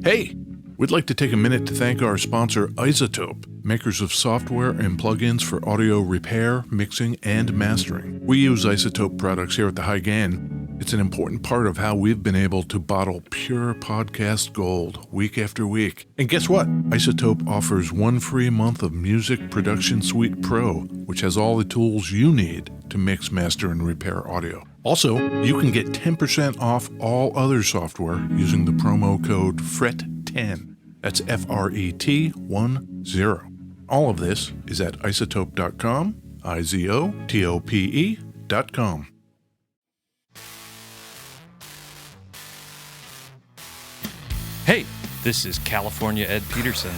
Hey, we'd like to take a minute to thank our sponsor, iZotope, makers of software and plugins for audio repair, mixing, and mastering. We use iZotope products here at the High Gain. It's an important part of how we've been able to bottle pure podcast gold week after week. And guess what? iZotope offers 1 free month of Music Production Suite Pro, which has all the tools you need to mix, master, and repair audio. Also, you can get 10% off all other software using the promo code FRET10. That's FRET10. All of this is at iZotope.com, IZOTOPE.com. Hey, this is California Ed Peterson.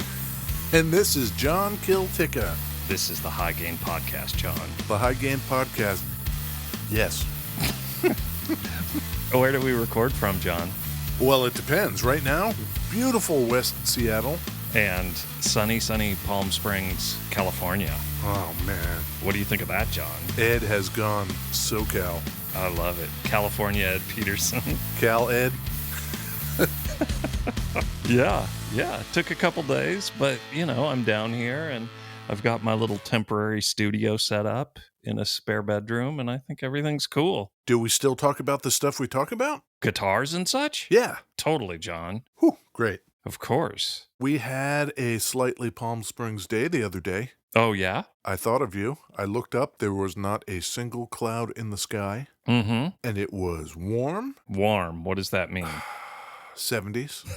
And this is John Kiltica. This is the High Gain Podcast, John. The High Gain Podcast. Yes. Where do we record from, John? Well, it depends. Right now, beautiful West Seattle. And sunny Palm Springs, California. Oh, man. What do you think of that, John? Ed has gone SoCal. I love it. California Ed Peterson. Cal Ed. Yeah. It took a couple days, but, I'm down here and I've got my little temporary studio set up in a spare bedroom, and I think everything's cool. Do we still talk about the stuff we talk about? Guitars and such? Yeah. Totally, John. Whew, great. Of course. We had a slightly Palm Springs day the other day. Oh, yeah? I thought of you. I looked up. There was not a single cloud in the sky. Mm-hmm. And it was warm. Warm. What does that mean? 70s.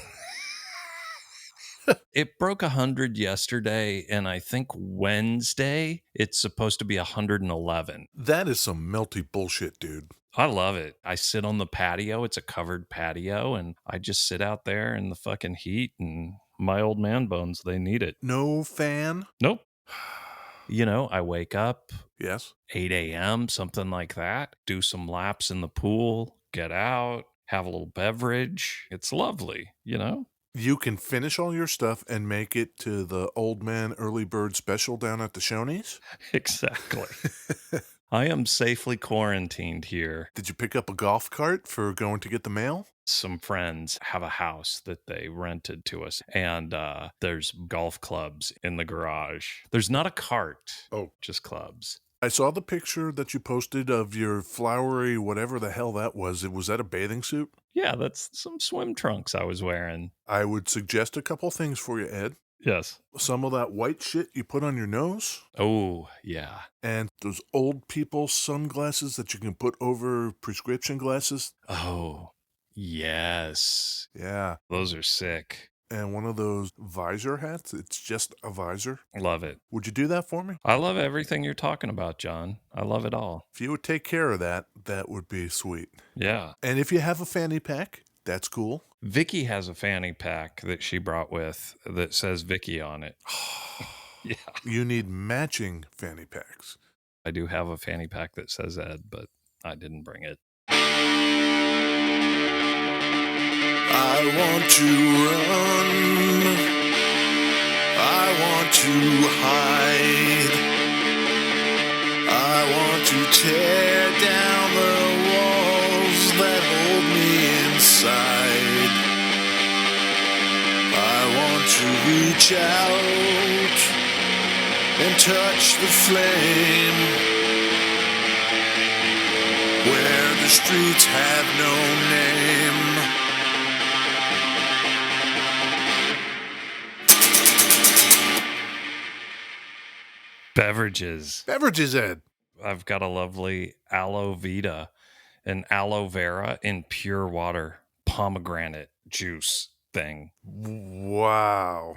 It broke 100 yesterday, and I think Wednesday it's supposed to be 111. That is some melty bullshit, dude. I love it. I sit on the patio. It's a covered patio, and I just sit out there in the fucking heat, and my old man bones, they need it. No fan? Nope. I wake up. Yes. 8 a.m., something like that. Do some laps in the pool, get out, have a little beverage. It's lovely, You can finish all your stuff and make it to the Old Man Early Bird special down at the Shoney's? Exactly. I am safely quarantined here. Did you pick up a golf cart for going to get the mail? Some friends have a house that they rented to us, and there's golf clubs in the garage. There's not a cart. Oh. Just clubs. I saw the picture that you posted of your flowery whatever the hell that was. Was that a bathing suit? Yeah, that's some swim trunks I was wearing. I would suggest a couple things for you, Ed. Yes. Some of that white shit you put on your nose. Oh, yeah. And those old people sunglasses that you can put over prescription glasses. Oh, yes. Yeah. Those are sick. And one of those visor hats. It's just a visor. Love it. Would you do that for me? I love everything you're talking about, John. I love it all. If you would take care of that, that would be sweet. Yeah. And if you have a fanny pack, that's cool. Vicky has a fanny pack that she brought with that says Vicky on it. Yeah. You need matching fanny packs. I do have a fanny pack that says Ed, but I didn't bring it. I want to run. I want to hide. I want to tear down the walls that hold me inside. I want to reach out and touch the flame where the streets have no name. Beverages, Ed. I've got a lovely aloe vita and aloe vera in pure water pomegranate juice thing. Wow.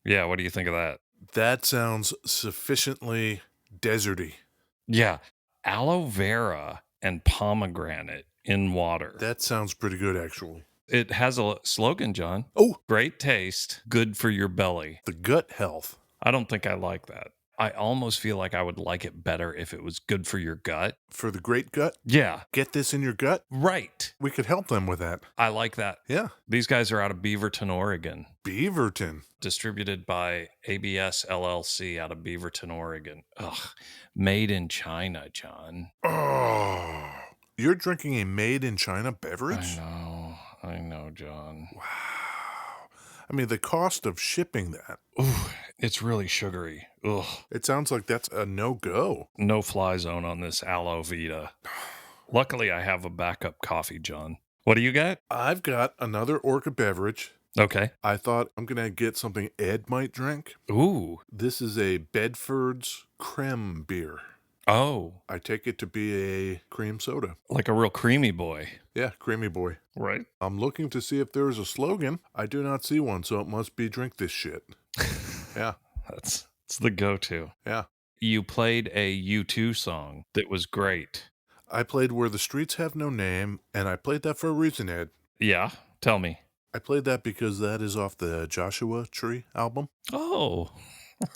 Yeah, what do you think of that? That sounds sufficiently deserty. Yeah, aloe vera and pomegranate in water. That sounds pretty good, actually. It has a slogan, John. Oh. Great taste, good for your belly. The gut health. I don't think I like that. I almost feel like I would like it better if it was good for your gut. For the great gut? Yeah. Get this in your gut? Right. We could help them with that. I like that. Yeah. These guys are out of Beaverton, Oregon. Beaverton. Distributed by ABS LLC out of Beaverton, Oregon. Ugh. Made in China, John. Oh. You're drinking a made in China beverage? I know, John. Wow. I mean, the cost of shipping that, Ooh, it's really sugary. Ugh. it sounds like that's a no-go. No fly zone on this aloe Vita. Luckily, I have a backup coffee, John. What do you got? I've got another Orca beverage. Okay. I thought I'm going to get something Ed might drink. Ooh. This is a Bedford's Creme beer. Oh, I take it to be a cream soda. like a real creamy boy. Yeah, creamy boy. Right. I'm looking to see if there is a slogan. I do not see one, so it must be drink this shit. Yeah, It's the go-to. yeah. You played a U2 song that was great. I played Where the Streets Have No Name, and I played that for a reason, Ed. Yeah, tell me. I played that because that is off the Joshua Tree album. Oh,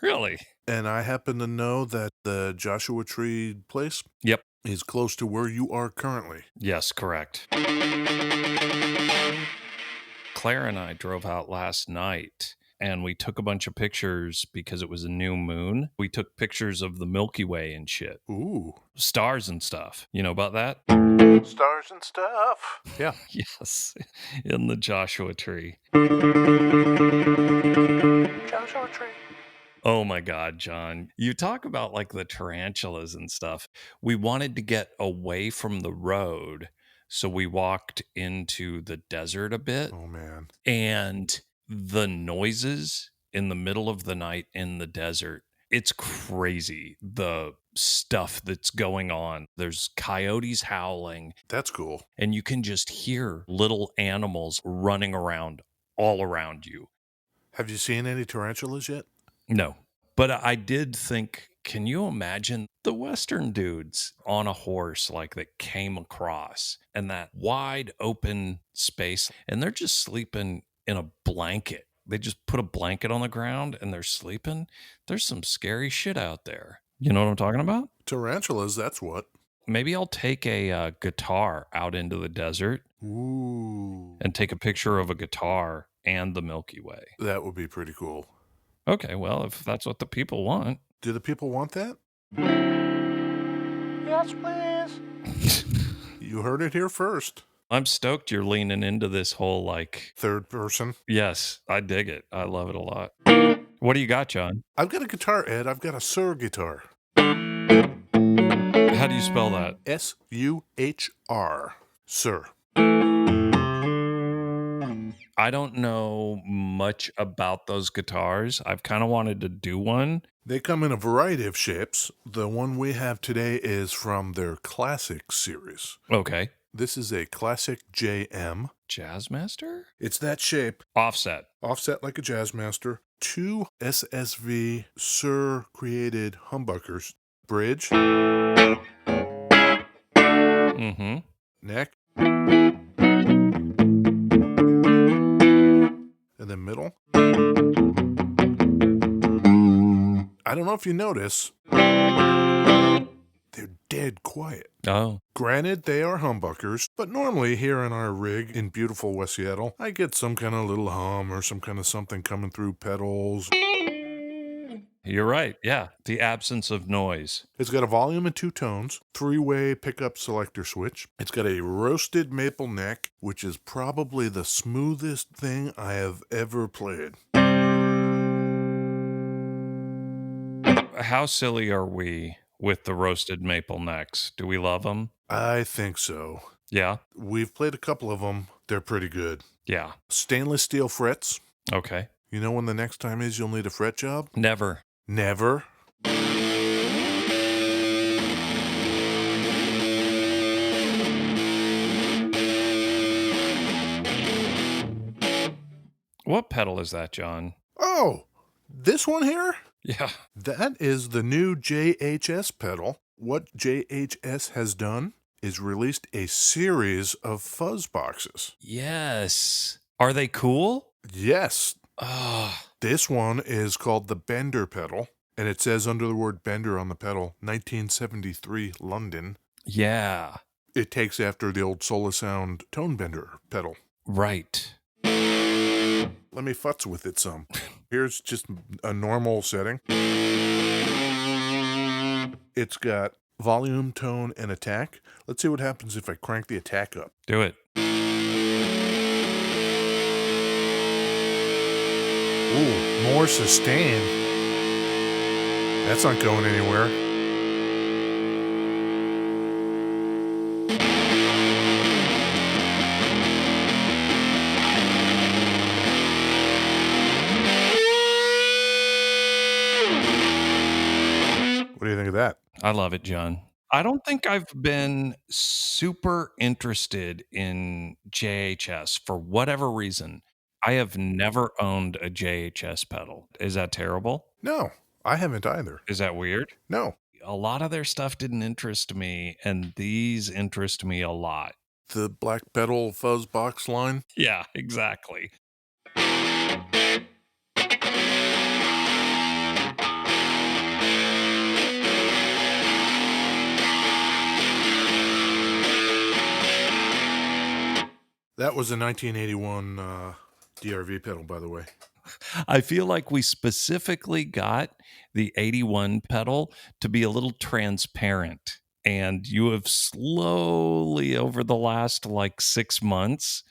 really? And I happen to know that the Joshua Tree place Yep. is close to where you are currently. Yes, correct. Claire and I drove out last night and we took a bunch of pictures because it was a new moon. We took pictures of the Milky Way and shit, Ooh. stars and stuff. You know about that? Stars and stuff. Yeah. Yes, in the Joshua Tree. Joshua Tree. Oh my God, John. You talk about like the tarantulas and stuff. We wanted to get away from the road. So we walked into the desert a bit, Oh, man. and the noises in the middle of the night in the desert, it's crazy. The stuff that's going on. There's coyotes howling, That's cool. and you can just hear little animals running around all around you. Have you seen any tarantulas yet? No, but I did think, can you imagine the Western dudes on a horse like that came across and that wide open space, and they're just sleeping in a blanket. They just put a blanket on the ground and they're sleeping. There's some scary shit out there. You know what I'm talking about? Tarantulas, that's what. Maybe I'll take a guitar out into the desert Ooh. and take a picture of a guitar and the Milky Way. That would be pretty cool. Okay, well, if that's what the people want. Do the people want that? Yes, please. You heard it here first. I'm stoked you're leaning into this whole like, Third person. yes, I dig it. I love it a lot. What do you got, John? I've got a guitar, Ed. I've got a Suhr guitar. How do you spell that? S-U-H-R. Suhr. I don't know much about those guitars. I've kind of wanted to do one. They come in a variety of shapes. The one we have today is from their Classic series. Okay. This is a Classic JM. Jazzmaster? It's that shape, Offset. offset like a Jazzmaster. 2 SSV Suhr created humbuckers. Bridge, Mm-hmm. neck, and then middle. I don't know if you notice, they're dead quiet. Oh. Granted, they are humbuckers, but normally here in our rig in beautiful West Seattle, I get some kind of little hum or some kind of something coming through pedals. You're right. Yeah. The absence of noise. It's got a volume and 2 tones, 3-way pickup selector switch. It's got a roasted maple neck, which is probably the smoothest thing I have ever played. How silly are we with the roasted maple necks? Do we love them? I think so. Yeah. We've played a couple of them. They're pretty good. Yeah. Stainless steel frets. Okay. You know when the next time is you'll need a fret job? Never. Never. What pedal is that, John? Oh, this one here? Yeah. That is the new JHS pedal. What JHS has done is released a series of fuzz boxes. Yes. Are they cool? Yes, Oh, this one is called the Bender pedal, and it says under the word Bender on the pedal, 1973 London. yeah. It takes after the old Solosound Tone Bender pedal. Right. Let me futz with it some. Here's just a normal setting. It's got volume, tone, and attack. Let's see what happens if I crank the attack up. Do it. Ooh, more sustain. That's not going anywhere. What do you think of that? I love it, John. I don't think I've been super interested in JHS for whatever reason. I have never owned a JHS pedal. Is that terrible? No, I haven't either. Is that weird? No. A lot of their stuff didn't interest me, and these interest me a lot. The black pedal fuzz box line? Yeah, exactly. That was a 1981 DRV pedal, by the way. I feel like we specifically got the 81 pedal to be a little transparent. And you have slowly, over the last like 6 months,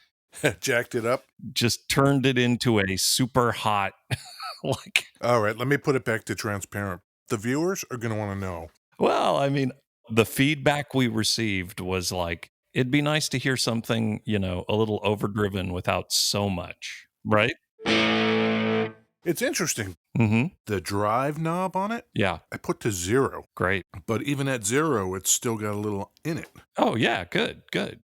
Jacked it up. just turned it into a super hot, like, All right, let me put it back to transparent. The viewers are going to want to know. well, I mean, the feedback we received was like, it'd be nice to hear something, you know, a little overdriven without so much, right? It's interesting. Mm-hmm. The drive knob on it, Yeah, I put to 0. great. But even at 0, it's still got a little in it. Oh, yeah, good, good.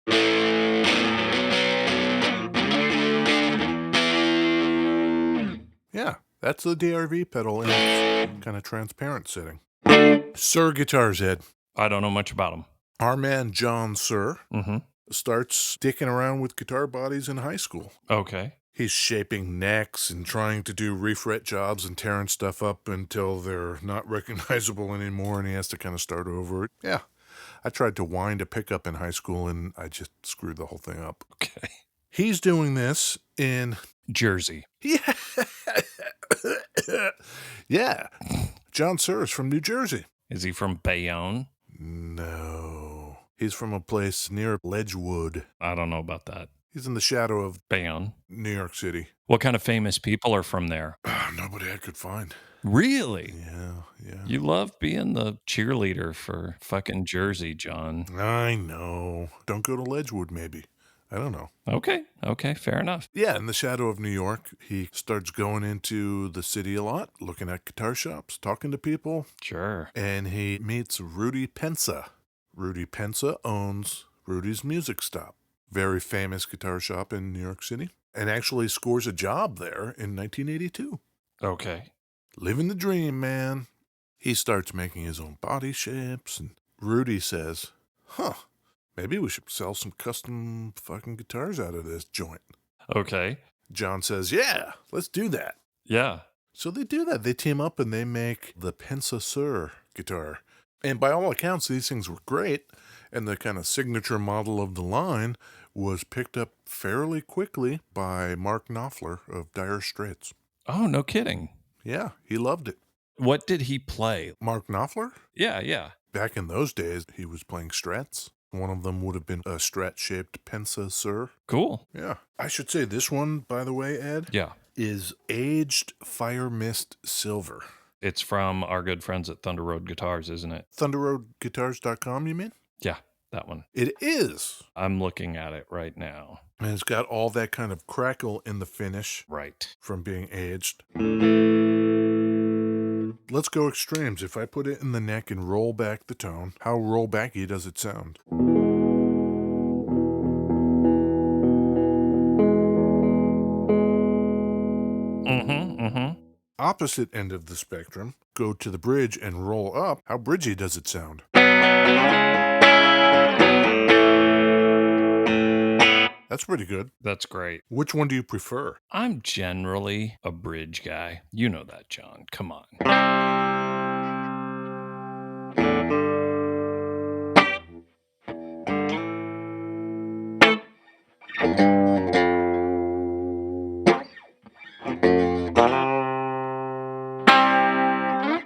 Yeah, that's the DRV pedal in its kind of transparent setting. Suhr Guitars, Ed. I don't know much about them. Our man John Suhr Mm-hmm. starts dicking around with guitar bodies in high school. Okay. He's shaping necks and trying to do refret jobs and tearing stuff up until they're not recognizable anymore, and he has to kind of start over. Yeah, I tried to wind a pickup in high school, and I just screwed the whole thing up. Okay. He's doing this in... Jersey. Yeah. Yeah. John Suhr is from New Jersey. Is he from Bayonne? No. He's from a place near Ledgewood. I don't know about that. He's in the shadow of Bayonne. New York City. What kind of famous people are from there? Nobody I could find. Really? Yeah. You love being the cheerleader for fucking Jersey, John. I know. Don't go to Ledgewood, maybe. I don't know. Okay, fair enough. Yeah, in the shadow of New York, he starts going into the city a lot, looking at guitar shops, talking to people, Sure. and he meets Rudy Pensa. Rudy Pensa owns Rudy's Music Stop, very famous guitar shop in New York City, and actually scores a job there in 1982. Okay. Living the dream, man. He starts making his own body shapes, and Rudy says, maybe we should sell some custom fucking guitars out of this joint. Okay. John says, yeah, let's do that. Yeah. So they do that. They team up and they make the Pensa Suhr guitar. And by all accounts, these things were great. And the kind of signature model of the line was picked up fairly quickly by Mark Knopfler of Dire Straits. Oh, no kidding. Yeah, he loved it. What did he play? Mark Knopfler? Yeah. Back in those days, he was playing Strats. One of them would have been a Strat-shaped Pensa Suhr. Cool. Yeah. I should say this one, by the way, Ed, Yeah. is aged Fire Mist Silver. It's from our good friends at Thunder Road Guitars, isn't it? ThunderRoadGuitars.com, you mean? Yeah, that one. It is. I'm looking at it right now. And it's got all that kind of crackle in the finish Right. from being aged. Let's go extremes. If I put it in the neck and roll back the tone, how roll backy does it sound? Mm-hmm. Opposite end of the spectrum, go to the bridge and roll up. How bridgy does it sound? That's pretty good. That's great. Which one do you prefer? I'm generally a bridge guy. You know that, John. Come on.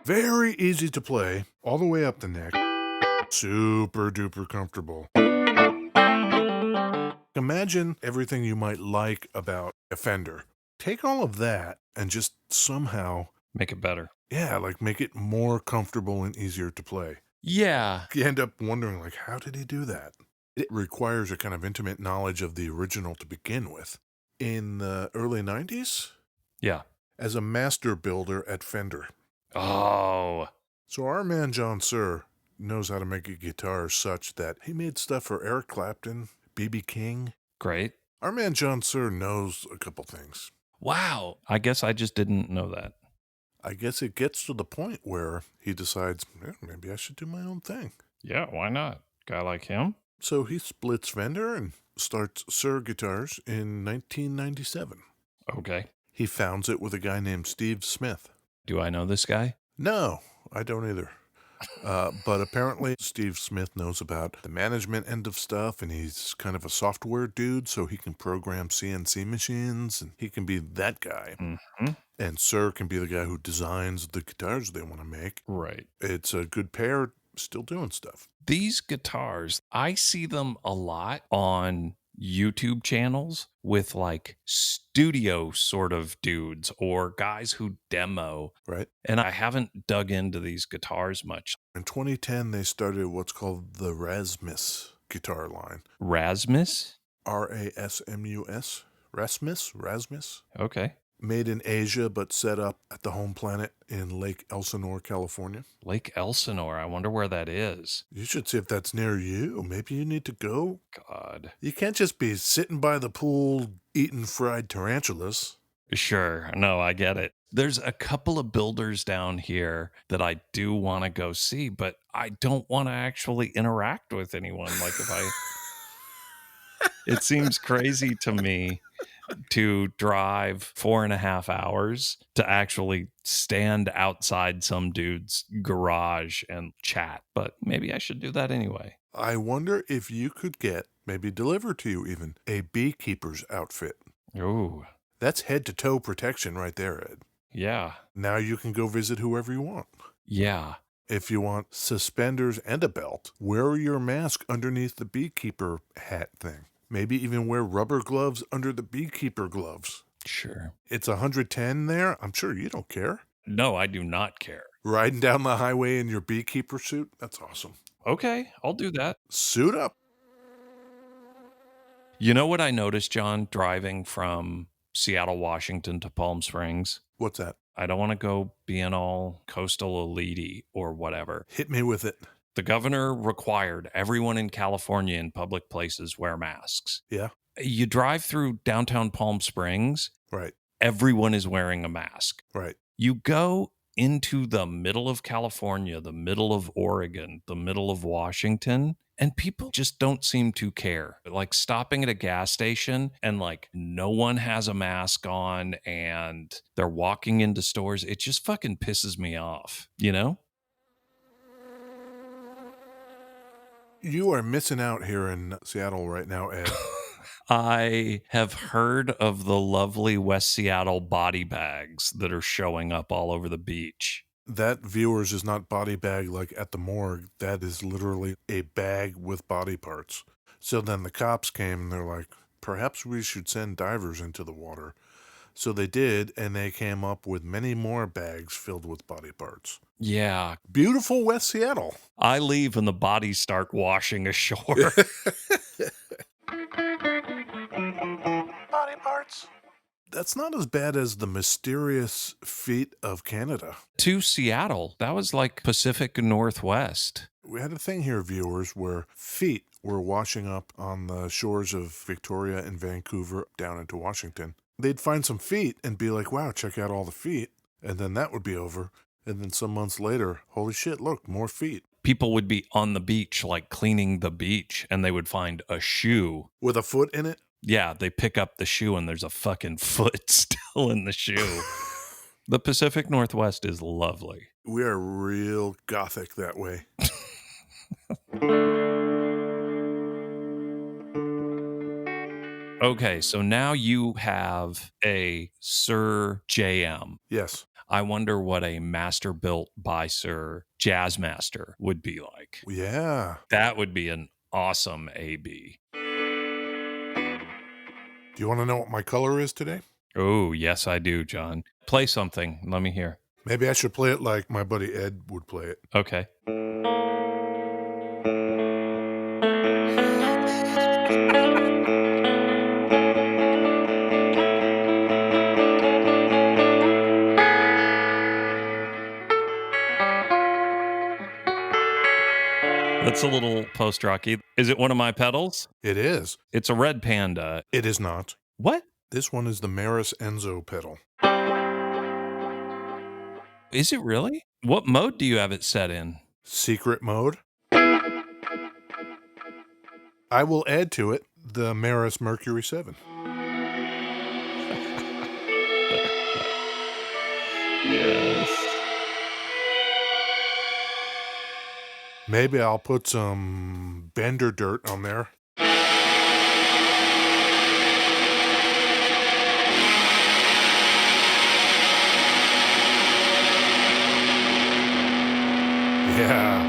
Very easy to play, all the way up the neck. Super duper comfortable. Imagine everything you might like about a Fender. Take all of that and just somehow, Make it better. yeah, like make it more comfortable and easier to play. Yeah. You end up wondering, like, how did he do that? It requires a kind of intimate knowledge of the original to begin with. In the early 90s, Yeah. as a master builder at Fender. Oh. So our man John Suhr knows how to make a guitar such that he made stuff for Eric Clapton, B.B. King. Great. Our man John Suhr knows a couple things. Wow. I guess I just didn't know that. I guess it gets to the point where he decides, maybe I should do my own thing. Yeah, why not? Guy like him? So he splits Fender and starts Suhr Guitars in 1997. Okay. He founds it with a guy named Steve Smith. Do I know this guy? No, I don't either. But apparently Steve Smith knows about the management end of stuff, and he's kind of a software dude, so he can program CNC machines, and he can be that guy. Mm-hmm. And Suhr can be the guy who designs the guitars they want to make. Right. It's a good pair, still doing stuff. These guitars, I see them a lot on YouTube channels with like studio sort of dudes or guys who demo. Right. And I haven't dug into these guitars much. In 2010, they started what's called the Rasmus guitar line. Rasmus? Rasmus? Rasmus? Okay. Made in Asia, but set up at the home planet in Lake Elsinore, California. Lake Elsinore. I wonder where that is. You should see if that's near you. Maybe you need to go. God. You can't just be sitting by the pool eating fried tarantulas. Sure. No, I get it. There's a couple of builders down here that I do want to go see, but I don't want to actually interact with anyone. Like if I... It seems crazy to me to drive 4.5 hours to actually stand outside some dude's garage and chat. But maybe I should do that anyway. I wonder if you could get, maybe delivered to you even, a beekeeper's outfit. Ooh. That's head-to-toe protection right there, Ed. Yeah. Now you can go visit whoever you want. Yeah. If you want suspenders and a belt, wear your mask underneath the beekeeper hat thing. Maybe even wear rubber gloves under the beekeeper gloves. Sure. It's 110 there. I'm sure you don't care. No, I do not care. Riding down the highway in your beekeeper suit? That's awesome. Okay, I'll do that. Suit up. You know what I noticed, John, driving from Seattle, Washington to Palm Springs? What's that? I don't want to go being all coastal elite or whatever. Hit me with it. The governor required everyone in California in public places wear masks. Yeah. You drive through downtown Palm Springs, Right. everyone is wearing a mask. Right. You go into the middle of California, the middle of Oregon, the middle of Washington, and people just don't seem to care. Like stopping at a gas station and like no one has a mask on and they're walking into stores. It just fucking pisses me off, you know? You are missing out here in Seattle right now, Ed. I have heard of the lovely West Seattle body bags that are showing up all over the beach. That, viewers, is not body bag like at the morgue. That is literally a bag with body parts. So then the cops came and they're like, perhaps we should send divers into the water. So they did, and they came up with many more bags filled with body parts. Yeah. Beautiful West Seattle. I leave and the bodies start washing ashore. Body parts. That's not as bad as the mysterious feet of Canada. To Seattle. That was like Pacific Northwest. We had a thing here, viewers, where feet were washing up on the shores of Victoria and Vancouver down into Washington. They'd find some feet and be like, wow, check out all the feet. And then that would be over. And then some months later, holy shit, look, more feet. People would be on the beach, like cleaning the beach, and they would find a shoe. With a foot in it? Yeah, they pick up the shoe and there's a fucking foot still in the shoe. The Pacific Northwest is lovely. We are real gothic that way. Okay, so now you have a Suhr JM. Yes. I wonder what a master built by Suhr Jazzmaster would be like. Yeah. That would be an awesome AB. Do you want to know what my color is today? Oh, yes, I do, John. Play something. Let me hear. Maybe I should play it like my buddy Ed would play it. Okay. That's a little post-rocky. Is it one of my pedals? It is. It's a red panda. It is not. What? This one is the Meris Enzo pedal. Is it really? What mode do you have it set in? Secret mode. I will add to it the Meris Mercury 7. Yes. Maybe I'll put some Bender dirt on there. Yeah.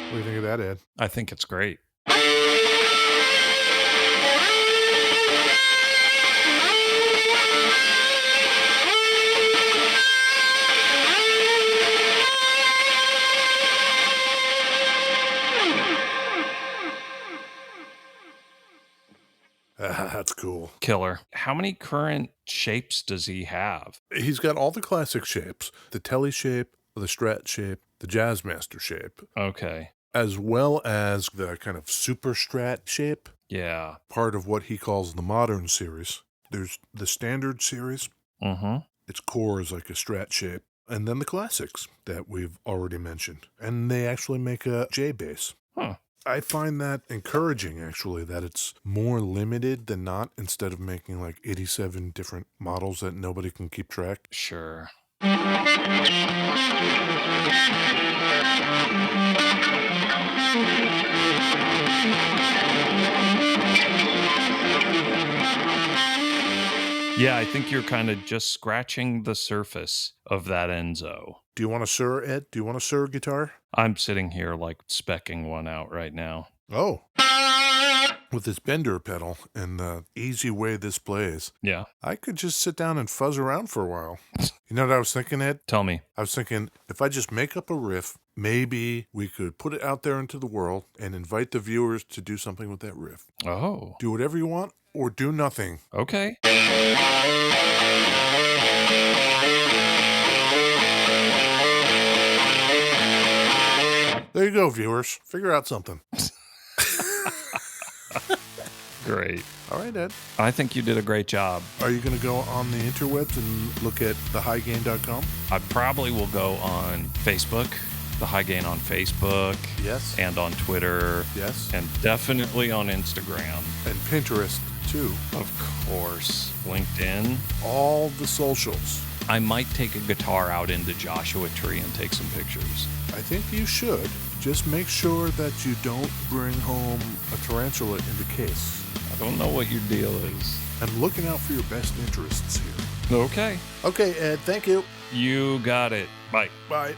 What do you think of that, Ed? I think it's great. That's cool. Killer. How many current shapes does he have? He's got all the classic shapes. The Telly shape, the Strat shape, the Jazzmaster shape, Okay. as well as the kind of Super Strat shape, Yeah. part of what he calls the modern series. There's the standard series. Mm-hmm. Its core is like a Strat shape. And then the classics that we've already mentioned. And they actually make a J bass. Huh. I find that encouraging, actually, that it's more limited than not, instead of making like 87 different models that nobody can keep track. Sure. Yeah, I think you're kind of just scratching the surface of that Enzo. Do you want a Suhr, Ed? Do you want a Suhr guitar? I'm sitting here like specking one out right now. Oh. With this Bender pedal and the easy way this plays, Yeah. I could just sit down and fuzz around for a while. You know what I was thinking, Ed? Tell me. I was thinking, if I just make up a riff, maybe we could put it out there into the world and invite the viewers to do something with that riff. Oh. Do whatever you want or do nothing. Okay. There you go, viewers. Figure out something. Great. All right, Ed. I think you did a great job. Are you going to go on the interwebs and look at thehighgain.com? I probably will go on Facebook, The High Gain on Facebook, Yes. and on Twitter, Yes. and definitely on Instagram. And Pinterest, too. Of course, LinkedIn. All the socials. I might take a guitar out into Joshua Tree and take some pictures. I think you should. Just make sure that you don't bring home a tarantula in the case. I don't know what your deal is. I'm looking out for your best interests here. Okay. Okay, Ed. Thank you. You got it. Bye. Bye.